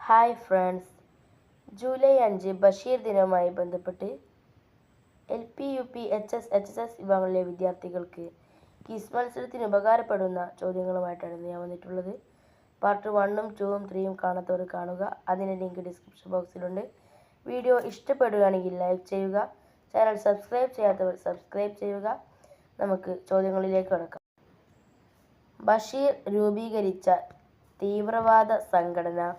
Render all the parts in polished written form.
Hi friends, July 5 Basheer ദിനവുമായി ബന്ധപ്പെട്ട് LP, UP, HS, HSS വിഭാഗങ്ങളിലെ വിദ്യാർത്ഥികൾക്ക് ക്വിസ് മത്സരത്തിന് ഉപകാരപ്പെടുന്ന ചോദ്യങ്ങളുമായിട്ടാണ് ഞാൻ വന്നിട്ടുള്ളത്. പാർട്ട് 1ഉം 2ഉം 3ഉം കാണാത്തവർ കാണുക. അതിൻ്റെ ലിങ്ക് ഡിസ്ക്രിപ്ഷൻ ബോക്സിലുണ്ട്. വീഡിയോ ഇഷ്ടപ്പെടുകയാണെങ്കിൽ ലൈക്ക് ചെയ്യുക. ചാനൽ സബ്സ്ക്രൈബ് ചെയ്യാത്തവർ സബ്സ്ക്രൈബ് ചെയ്യുക. നമുക്ക് ചോദ്യങ്ങളിലേക്ക് കടക്കാം. ബഷീർ രൂപീകരിച്ച തീവ്രവാദ സംഘടന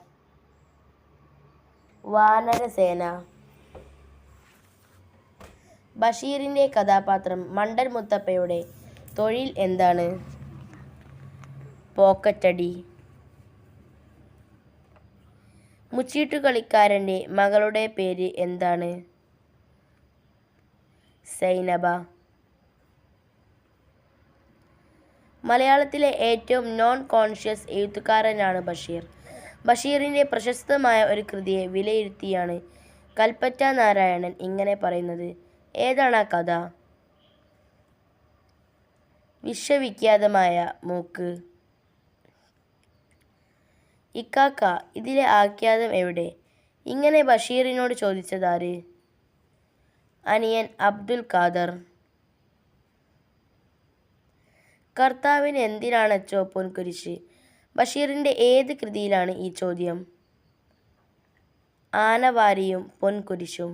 വാനരസേന. ബഷീറിൻ്റെ കഥാപാത്രം മണ്ടൻ മുത്തപ്പയുടെ തൊഴിൽ എന്താണ്? പോക്കറ്റടി. മുച്ചീട്ടുകളിക്കാരൻ്റെ മകളുടെ പേര് എന്താണ്? സൈനബ. മലയാളത്തിലെ ഏറ്റവും നോൺ കോൺഷ്യസ് എഴുത്തുകാരനാണ് ബഷീർ. ബഷീറിൻ്റെ പ്രശസ്തമായ ഒരു കൃതിയെ വിലയിരുത്തിയാണ് കൽപ്പറ്റ നാരായണൻ ഇങ്ങനെ പറയുന്നത്. ഏതാണ് ആ കഥ? വിശ്വവിഖ്യാതമായ മൂക്ക്. ഇക്കാക്ക, ഇതിലെ ആഖ്യാനം എവിടെ? ഇങ്ങനെ ബഷീറിനോട് ചോദിച്ചതാര്? അനിയൻ അബ്ദുൽ ഖാദർ. കർത്താവിന് എന്തിനാണച്ചോ പൊൻകുരിശ്? ബഷീറിൻ്റെ ഏത് കൃതിയിലാണ് ഈ ചോദ്യം? ആനവാരിയും പൊൻകുരിശും.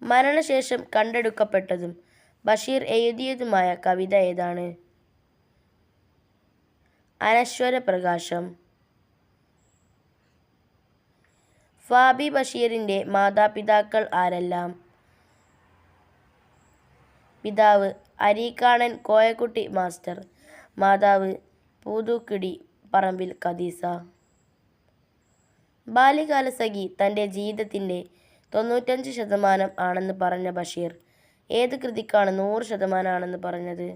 മരണശേഷം കണ്ടെടുക്കപ്പെട്ടതും ബഷീർ എഴുതിയതുമായ കവിത ഏതാണ്? അനശ്വര പ്രകാശം. ഫാബി ബഷീറിൻ്റെ മാതാപിതാക്കൾ ആരെല്ലാം? പിതാവ് അരീക്കാണൻ കോയക്കുട്ടി മാസ്റ്റർ, മാതാവ് പൂതൂക്കിടി പറമ്പിൽ ഖദീസ. ബാല്യകാലസഖി തൻ്റെ ജീവിതത്തിൻ്റെ 95% ആണെന്ന് പറഞ്ഞ ബഷീർ ഏത് കൃതിക്കാണ് 100% ആണെന്ന് പറഞ്ഞത്?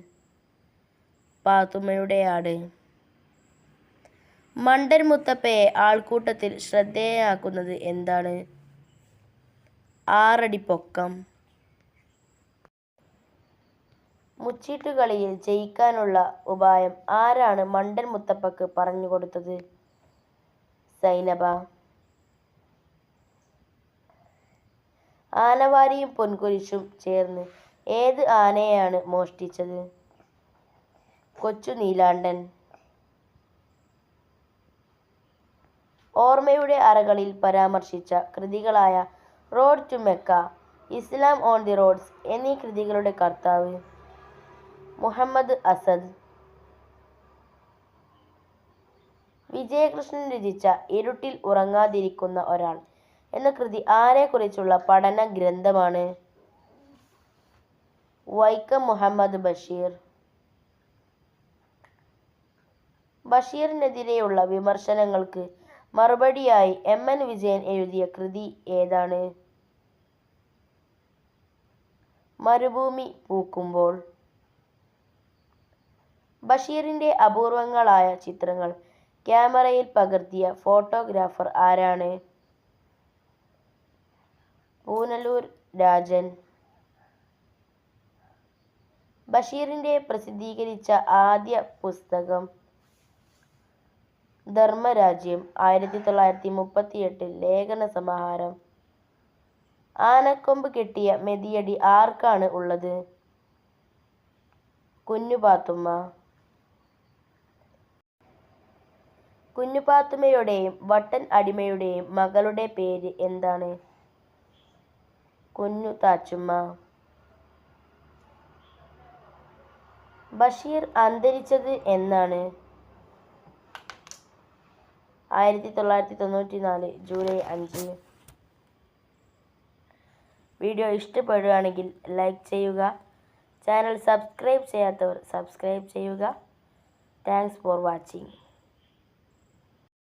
പാത്തുമ്മയുടെ ആട്. മണ്ടൻ മുത്തപ്പയെ ആൾക്കൂട്ടത്തിൽ ശ്രദ്ധേയനാക്കുന്നത് എന്താണ്? 6 അടി പൊക്കം. മുച്ചീട്ടുകളിയിൽ ജയിക്കാനുള്ള ഉപായം ആരാണ് മണ്ടൻ മുത്തപ്പക്ക് പറഞ്ഞുകൊടുത്തത്? സൈനബ. ആനവാരിയും പൊൻകുരിശും ചേർന്ന് ഏത് ആനയെയാണ് മോഷ്ടിച്ചത്? കൊച്ചു നീലാണ്ടൻ. ഓർമ്മയുടെ അറകളിൽ പരാമർശിച്ച കൃതികളായ road to Mecca, Islam on the roads എന്നീ കൃതികളുടെ കർത്താവ്? മുഹമ്മദ് അസദ്. വിജയകൃഷ്ണൻ രചിച്ച ഇരുട്ടിൽ ഉറങ്ങാതിരിക്കുന്ന ഒരാൾ എന്ന കൃതി ആരെക്കുറിച്ചുള്ള പഠന ഗ്രന്ഥമാണ്? വൈക്കം മുഹമ്മദ് ബഷീർ. ബഷീറിനെതിരെയുള്ള വിമർശനങ്ങൾക്ക് മറുപടിയായി MN വിജയൻ എഴുതിയ കൃതി ഏതാണ്? മരുഭൂമി പൂക്കുമ്പോൾ. ബഷീറിൻ്റെ അപൂർവങ്ങളായ ചിത്രങ്ങൾ ക്യാമറയിൽ പകർത്തിയ ഫോട്ടോഗ്രാഫർ ആരാണ്? പൂനലൂർ രാജൻ. ബഷീറിൻ്റെ പ്രസിദ്ധീകരിച്ച ആദ്യ പുസ്തകം? ധർമ്മരാജ്യം, 1938 ലേഖന സമാഹാരം. ആനക്കൊമ്പ് കെട്ടിയ മെതിയടി ആർക്കാണ് ഉള്ളത്? കുഞ്ഞുപാത്തുമ്മ. കുഞ്ഞുപാത്തുമ്മയുടെയും വട്ടൻ അടിമയുടെയും മകളുടെ പേര് എന്താണ്? കുഞ്ഞു താച്ചുമ്മ. ബഷീർ അന്തരിച്ചത് എന്നാണ്? 1994 ജൂലൈ 5. വീഡിയോ ഇഷ്ടപ്പെടുകയാണെങ്കിൽ ലൈക്ക് ചെയ്യുക. ചാനൽ സബ്സ്ക്രൈബ് ചെയ്യാത്തവർ സബ്സ്ക്രൈബ് ചെയ്യുക. Thanks for watching.